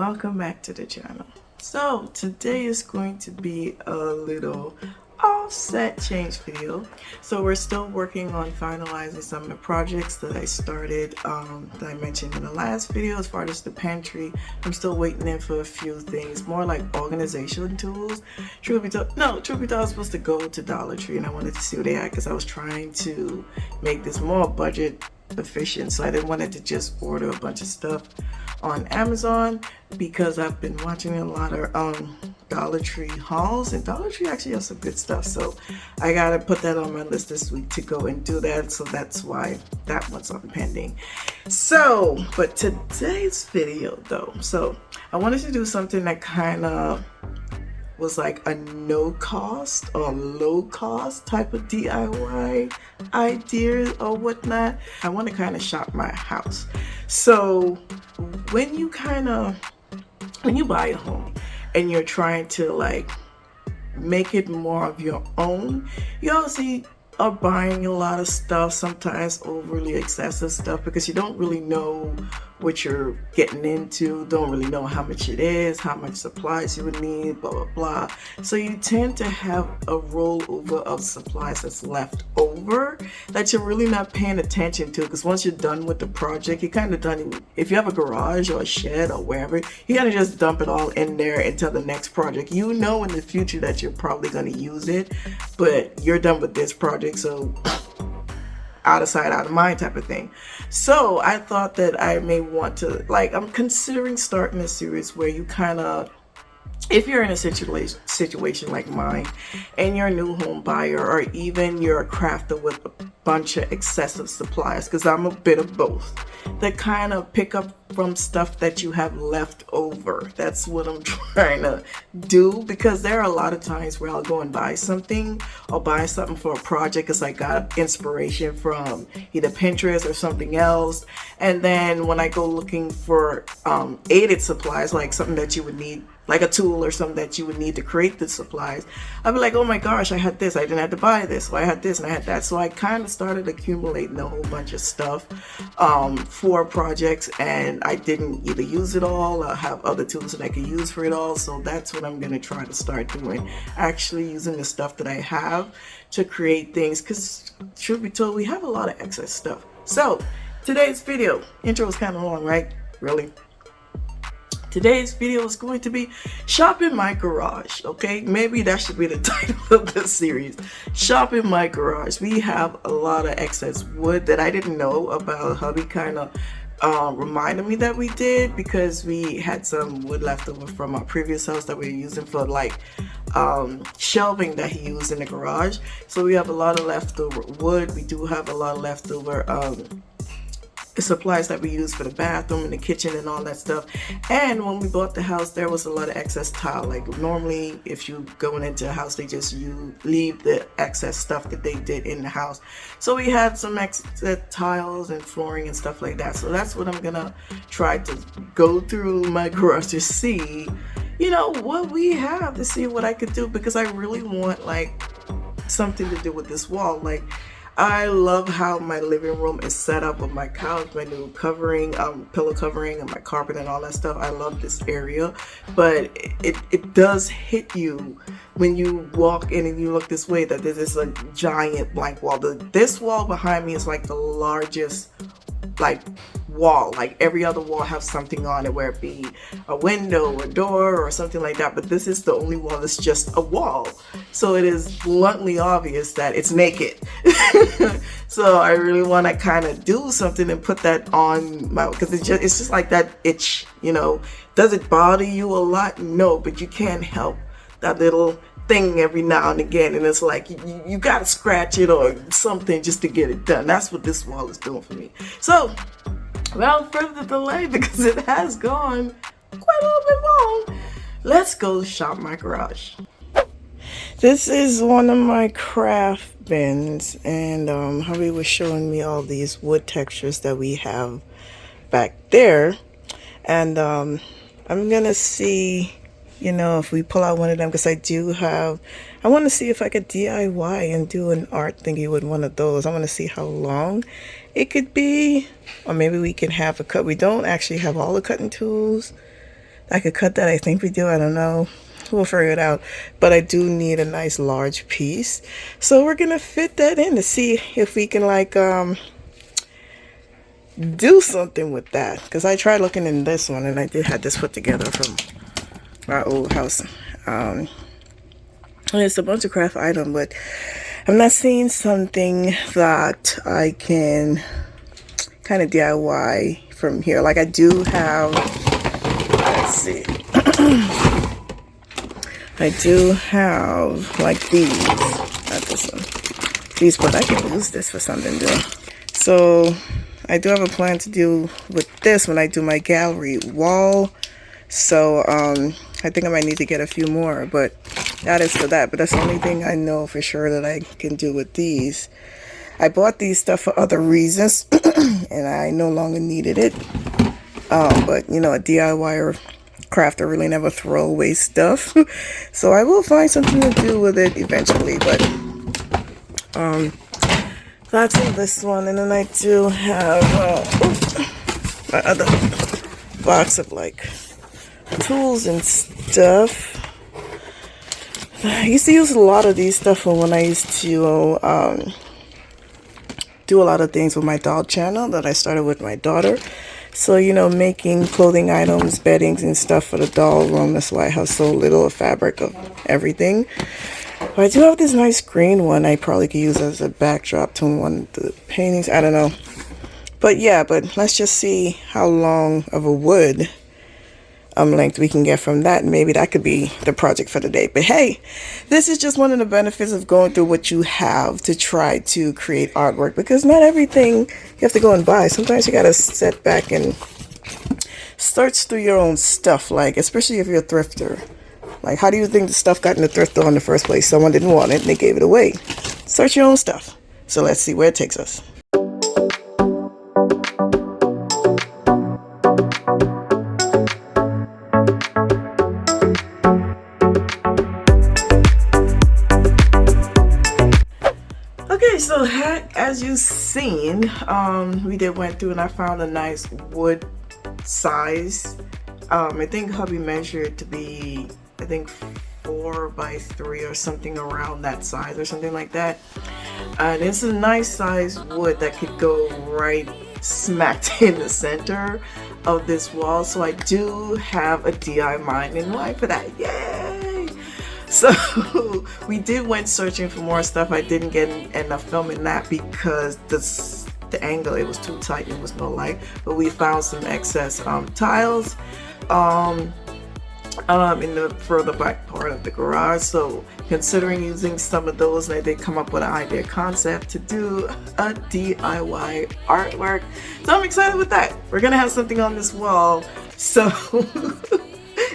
welcome back to the channel. So today is going to be a little offset change video. So we're still working on finalizing some of the projects that I started that I mentioned in the last video. As far as the pantry, I'm still waiting in for a few things, more like organization tools. Truth be told, I was supposed to go to Dollar Tree and I wanted to see what they had because I was trying to make this more budget efficient, so I didn't want to just order a bunch of stuff on Amazon because I've been watching a lot of Dollar Tree hauls, and Dollar Tree actually has some good stuff, so I gotta put that on my list this week to go and do that. So that's why that one's on pending. So but today's video though, so I wanted to do something that kind of was like a no cost or low cost type of DIY idea or whatnot. I want to kind of shop my house. So when you buy a home and you're trying to like make it more of your own, you obviously are buying a lot of stuff, sometimes overly excessive stuff, because you don't really know what you're getting into, don't really know how much it is, how much supplies you would need, blah blah blah. So you tend to have a rollover of supplies that's left over that you're really not paying attention to, because once you're done with the project, you're kind of done. If you have a garage or a shed or wherever, you gotta just dump it all in there until the next project. You know in the future that you're probably going to use it, but you're done with this project, so out of sight, out of mind type of thing. So I thought that I may want to, like, I'm considering starting a series where you kind of, if you're in a situation like mine and you're a new home buyer, or even you're a crafter with a bunch of excessive supplies, because I'm a bit of both, that kind of pick up from stuff that you have left over. That's what I'm trying to do, because there are a lot of times where I'll go and buy something or buy something for a project because I got inspiration from either Pinterest or something else, and then when I go looking for aided supplies, like something that you would need, like a tool or something that you would need to create the supplies, I'd be like, oh my gosh, I had this, I didn't have to buy this, or I had this and I had that. So I kind of started accumulating a whole bunch of stuff for projects, and I didn't either use it all or have other tools that I could use for it all. So that's what I'm going to try to start doing, actually using the stuff that I have to create things, because truth be told, we have a lot of excess stuff. So today's video, intro is kind of long, right? Really? Today's video is going to be Shop in My Garage, okay? Maybe that should be the title of the series. Shop in My Garage. We have a lot of excess wood that I didn't know about. Hubby kind of reminded me that we did, because we had some wood left over from our previous house that we were using for like shelving that he used in the garage. So we have a lot of leftover wood. We do have a lot of leftover supplies that we use for the bathroom and the kitchen and all that stuff. And when we bought the house, there was a lot of excess tile. Like normally if you going into a house, you leave the excess stuff that they did in the house. So we had some excess tiles and flooring and stuff like that. So that's what I'm gonna try to go through my garage to see, you know, what we have, to see what I could do, because I really want like something to do with this wall. Like, I love how my living room is set up with my couch, my new covering, pillow covering, and my carpet and all that stuff. I love this area, but it does hit you when you walk in and you look this way that there's a giant blank wall. This wall behind me is like the largest like wall. Like every other wall has something on it, where it be a window or door or something like that, but this is the only wall that's just a wall. So it is bluntly obvious that it's naked. So I really want to kind of do something and put that on my, because it's just like that itch, you know. Does it bother you a lot? No, but you can't help that little thing every now and again, and it's like you gotta scratch it or something just to get it done. That's what this wall is doing for me. So without further delay, because it has gone quite a little bit long, let's go shop my garage. This is one of my craft bins, and Hubby was showing me all these wood textures that we have back there, and I'm gonna see, you know, if we pull out one of them, because I want to see if I could DIY and do an art thingy with one of those. I want to see how long it could be, or maybe we can have a cut. We don't actually have all the cutting tools I could cut that. I think we do. I don't know. We'll figure it out. But I do need a nice large piece. So we're going to fit that in to see if we can like do something with that. Because I tried looking in this one and I did have this put together from our old house. And it's a bunch of craft item, but I'm not seeing something that I can kind of DIY from here. Like I do have, let's see. I do have like these, not this one, these, but I can use this for something too. So I do have a plan to do with this when I do my gallery wall. So I think I might need to get a few more, but that is for that. But that's the only thing I know for sure that I can do with these. I bought these stuff for other reasons and I no longer needed it. But you know, a DIYer crafter really never throw away stuff. So I will find something to do with it eventually, but that's in this one. And then I do have my other box of like tools and stuff. I used to use a lot of these stuff when I used to do a lot of things with my doll channel that I started with my daughter. So, you know, making clothing items, beddings and stuff for the doll room. That's why I have so little fabric of everything. But I do have this nice green one I probably could use as a backdrop to one of the paintings. I don't know. But yeah, but let's just see how long of a wood length we can get from that. Maybe that could be the project for the day. But hey, this is just one of the benefits of going through what you have to try to create artwork, because not everything you have to go and buy. Sometimes you got to sit back and search through your own stuff, like especially if you're a thrifter. Like, how do you think the stuff got in the thrift store in the first place? Someone didn't want it and they gave it away. Search your own stuff. So let's see where it takes us. So as you've seen, we went through and I found a nice wood size. I think hubby measured it to be, I think 4x3 or something around that size or something like that. And it's a nice size wood that could go right smacked in the center of this wall. So I do have a DIY in mind for that. Yay! So we went searching for more stuff. I didn't get enough film in that because the angle, it was too tight, it was no light. But we found some excess tiles in the further back part of the garage. So considering using some of those, I did come up with an idea concept to do a DIY artwork. So I'm excited with that. We're gonna have something on this wall. So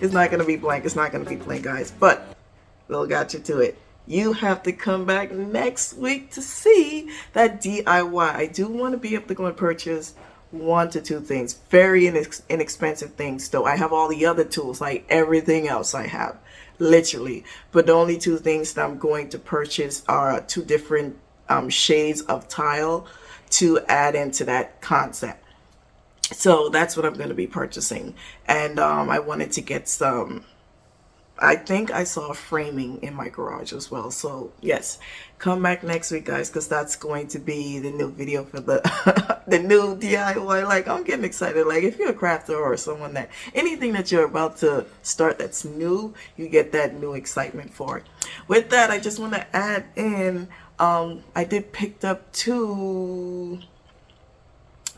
it's not gonna be blank. It's not gonna be blank, guys. But we'll got you to it. You have to come back next week to see that DIY. I do want to be able to go and purchase 1 to 2 things. Very inexpensive things though. I have all the other tools, like everything else I have, literally. But the only 2 things that I'm going to purchase are 2 different shades of tile to add into that concept. So that's what I'm going to be purchasing. And I wanted to get some, I think I saw framing in my garage as well. So yes, come back next week, guys, because that's going to be the new video for the the new DIY. Like, I'm getting excited. Like, if you're a crafter or someone that anything that you're about to start that's new, you get that new excitement for it. With that, I just want to add in, I did pick up 2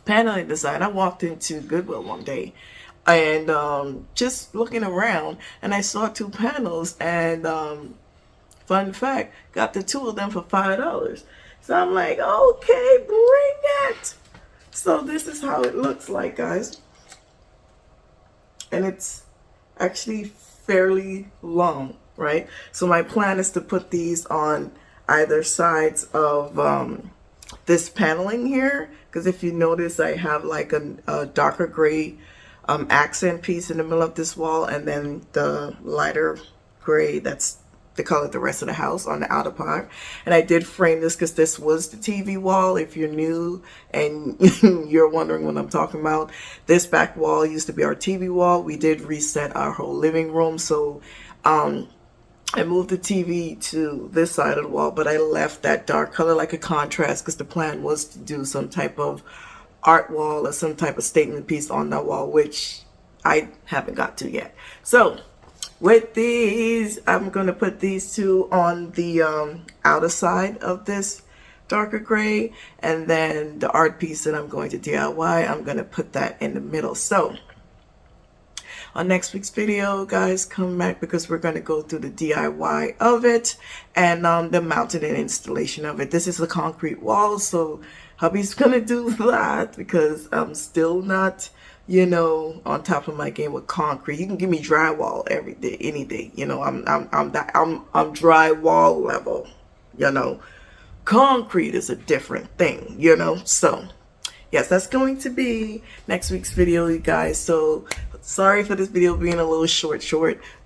paneling design. I walked into Goodwill one day and just looking around, and I saw 2 panels, and fun fact, got the 2 of them for $5. So I'm like, okay, bring it. So this is how it looks like, guys, and it's actually fairly long, right? So my plan is to put these on either sides of this paneling here, because if you notice, I have like a darker gray accent piece in the middle of this wall, and then the lighter gray that's the color of the rest of the house on the outer part. And I did frame this because this was the TV wall. If you're new and you're wondering what I'm talking about, this back wall used to be our TV wall. We did reset our whole living room, so I moved the TV to this side of the wall, but I left that dark color like a contrast because the plan was to do some type of art wall or some type of statement piece on that wall, which I haven't got to yet. So with these, I'm going to put these two on the outer side of this darker gray, and then the art piece that I'm going to DIY, I'm going to put that in the middle. So on next week's video, guys, come back because we're going to go through the DIY of it and the mounting and installation of it. This is a concrete wall, so hubby's going to do that because I'm still not, you know, on top of my game with concrete. You can give me drywall every day, any day. You know, I'm drywall level. You know, concrete is a different thing. You know, so yes, that's going to be next week's video, you guys. So sorry for this video being a little short,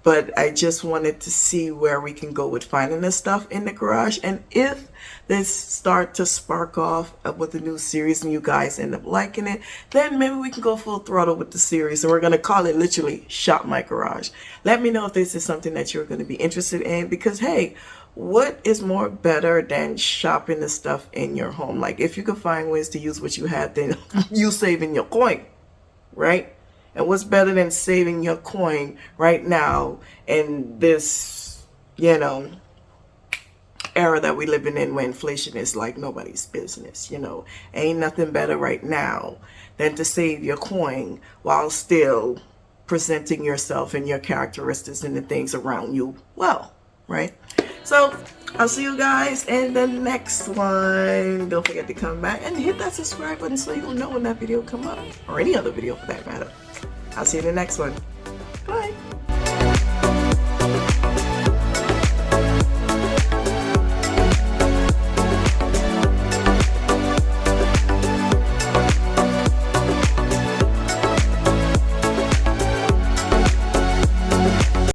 but I just wanted to see where we can go with finding this stuff in the garage. And if this start to spark off with a new series and you guys end up liking it, then maybe we can go full throttle with the series. And we're going to call it literally Shop My Garage. Let me know if this is something that you're going to be interested in, because hey, what is more better than shopping the stuff in your home? Like, if you can find ways to use what you have, then you saving your coin, right? And what's better than saving your coin right now in this, you know, era that we living in where inflation is like nobody's business? You know, ain't nothing better right now than to save your coin while still presenting yourself and your characteristics and the things around you well, right? So I'll see you guys in the next one. Don't forget to come back and hit that subscribe button so you'll know when that video come up, or any other video for that matter. I'll see you in the next one. Bye.